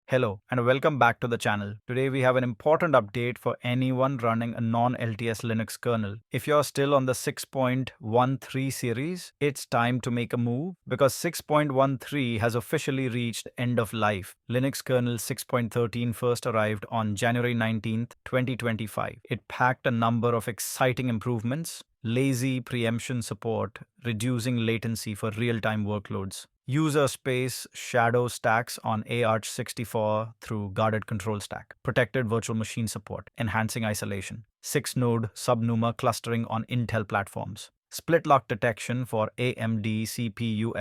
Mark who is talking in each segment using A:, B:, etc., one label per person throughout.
A: Hello and welcome back to the channel. Today we have an important update for anyone running a non-LTS Linux kernel. If you're still on the 6.13 series, it's time to make a move because 6.13 has officially reached end of life. Linux kernel 6.13 first arrived on January 19th, 2025. It packed a number of exciting improvements, lazy preemption support, reducing latency for real-time workloads, user space shadow stacks on ARch64 through guarded control stack, protected virtual machine support, enhancing isolation, 6-node subnuma clustering on Intel platforms, split lock detection for AMD CPUs-PMU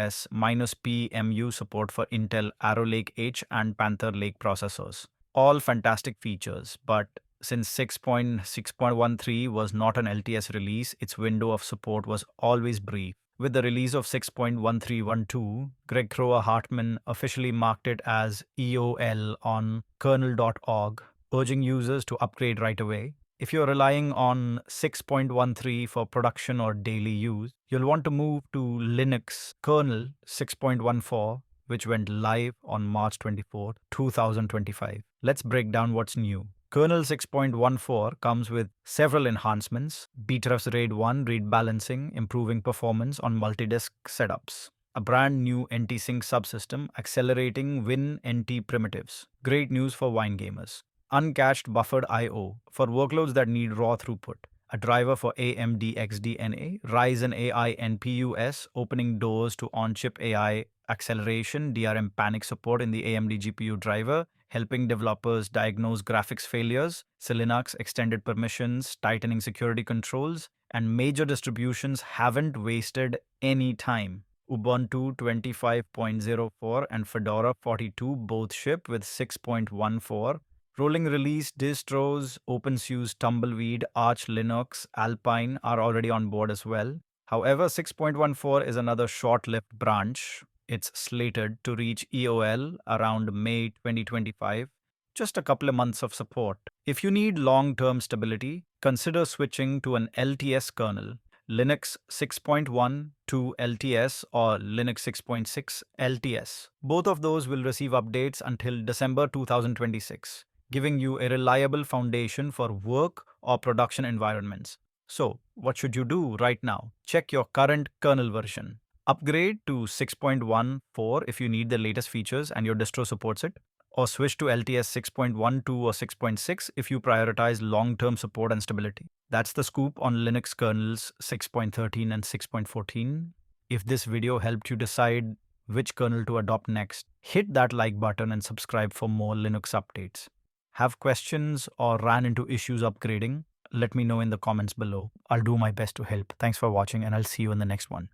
A: support for Intel Arrow Lake H and Panther Lake processors. All fantastic features, but since 6.6.13 was not an LTS release, its window of support was always brief. With the release of 6.1312, Greg Kroah-Hartman officially marked it as EOL on kernel.org, urging users to upgrade right away. If you're relying on 6.13 for production or daily use, you'll want to move to Linux kernel 6.14, which went live on March 24, 2025. Let's break down what's new. Kernel 6.14 comes with several enhancements: Btrfs RAID1 read balancing, improving performance on multi-disk setups; a brand new ntsync subsystem accelerating WinNT primitives. Great news for wine gamers. Uncached buffered I/O for workloads that need raw throughput. A driver for AMD XDNA, Ryzen AI NPUs, opening doors to on-chip AI acceleration, DRM panic support in the AMD GPU driver, helping developers diagnose graphics failures, SELinux extended permissions, tightening security controls, and major distributions haven't wasted any time. Ubuntu 25.04 and Fedora 42 both ship with 6.14. Rolling release distros, OpenSUSE, Tumbleweed, Arch Linux, Alpine are already on board as well. However, 6.14 is another short-lived branch. It's slated to reach EOL around May 2025, just a couple of months of support. If you need long-term stability, consider switching to an LTS kernel, Linux 6.1 to LTS or Linux 6.6 LTS. Both of those will receive updates until December 2026, giving you a reliable foundation for work or production environments. So, what should you do right now? Check your current kernel version. Upgrade to 6.14 if you need the latest features and your distro supports it, or switch to LTS 6.12 or 6.6 if you prioritize long-term support and stability. That's the scoop on Linux kernels 6.13 and 6.14. If this video helped you decide which kernel to adopt next, hit that like button and subscribe for more Linux updates. Have questions or ran into issues upgrading? Let me know in the comments below. I'll do my best to help. Thanks for watching and I'll see you in the next one.